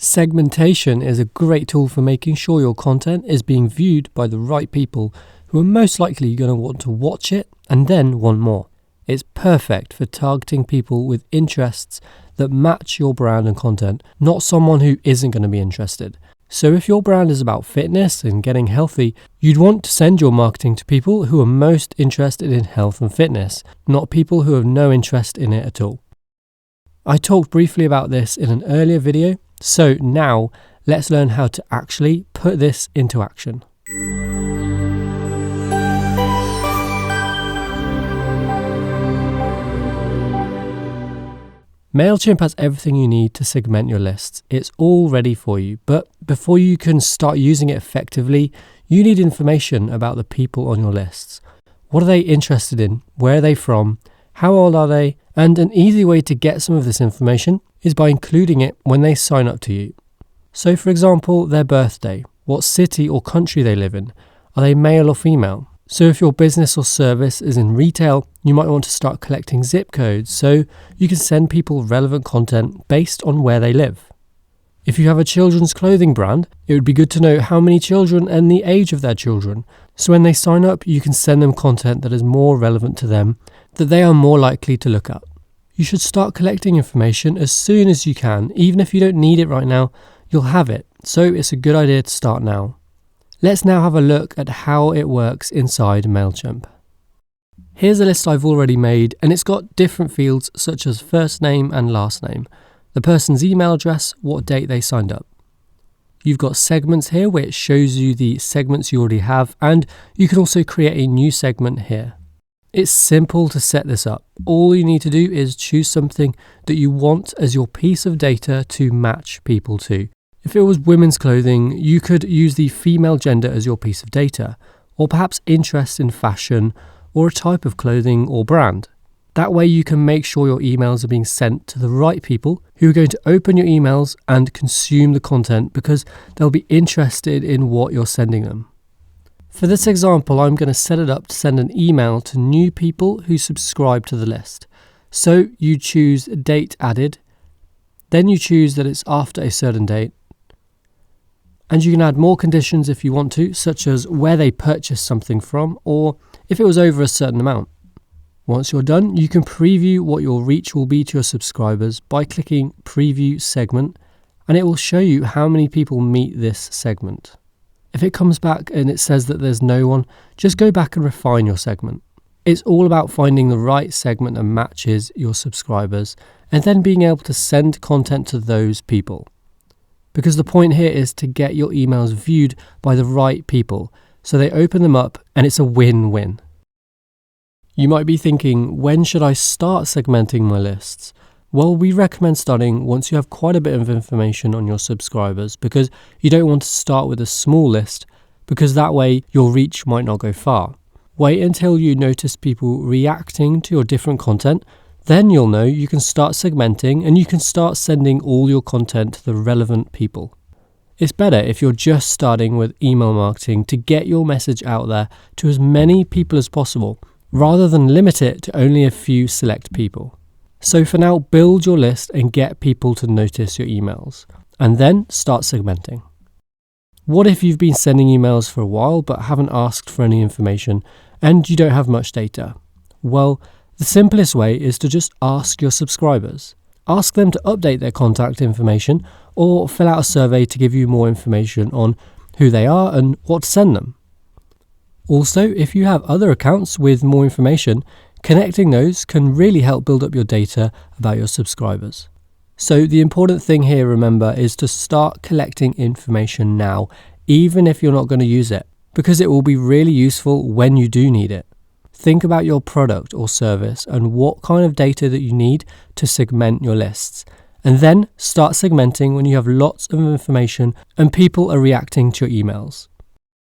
Segmentation is a great tool for making sure your content is being viewed by the right people who are most likely going to want to watch it and then want more. It's perfect for targeting people with interests that match your brand and content, not someone who isn't going to be interested. So if your brand is about fitness and getting healthy, you'd want to send your marketing to people who are most interested in health and fitness, not people who have no interest in it at all. I talked briefly about this in an earlier video, so now let's learn how to actually put this into action. MailChimp has everything you need to segment your lists. It's all ready for you, but before you can start using it effectively, you need information about the people on your lists. What are they interested in? Where are they from? How old are they? And an easy way to get some of this information is by including it when they sign up to you. So for example, their birthday, what city or country they live in, are they male or female? So if your business or service is in retail, you might want to start collecting zip codes so you can send people relevant content based on where they live. If you have a children's clothing brand, it would be good to know how many children and the age of their children. So when they sign up, you can send them content that is more relevant to them, that they are more likely to look at. You should start collecting information as soon as you can. Even if you don't need it right now, you'll have it. So it's a good idea to start now. Let's now have a look at how it works inside MailChimp. Here's a list I've already made, and it's got different fields such as first name and last name, the person's email address, what date they signed up. You've got segments here which shows you the segments you already have, and you can also create a new segment here. It's simple to set this up. All you need to do is choose something that you want as your piece of data to match people to. If it was women's clothing, you could use the female gender as your piece of data, or perhaps interest in fashion or a type of clothing or brand. That way you can make sure your emails are being sent to the right people who are going to open your emails and consume the content because they'll be interested in what you're sending them. For this example, I'm going to set it up to send an email to new people who subscribe to the list. So you choose date added, then you choose that it's after a certain date, and you can add more conditions if you want to, such as where they purchased something from or if it was over a certain amount. Once you're done, you can preview what your reach will be to your subscribers by clicking Preview Segment, and it will show you how many people meet this segment. If it comes back and it says that there's no one, just go back and refine your segment. It's all about finding the right segment that matches your subscribers and then being able to send content to those people. Because the point here is to get your emails viewed by the right people, so they open them up and it's a win-win. You might be thinking, when should I start segmenting my lists? Well, we recommend starting once you have quite a bit of information on your subscribers, because you don't want to start with a small list, because that way your reach might not go far. Wait until you notice people reacting to your different content. Then you'll know you can start segmenting and you can start sending all your content to the relevant people. It's better if you're just starting with email marketing to get your message out there to as many people as possible, rather than limit it to only a few select people. So for now, build your list and get people to notice your emails, and then start segmenting. What if you've been sending emails for a while but haven't asked for any information and you don't have much data? Well, the simplest way is to just ask your subscribers. Ask them to update their contact information or fill out a survey to give you more information on who they are and what to send them. Also, if you have other accounts with more information, connecting those can really help build up your data about your subscribers. So the important thing here, remember, is to start collecting information now, even if you're not going to use it, because it will be really useful when you do need it. Think about your product or service and what kind of data that you need to segment your lists. And then start segmenting when you have lots of information and people are reacting to your emails.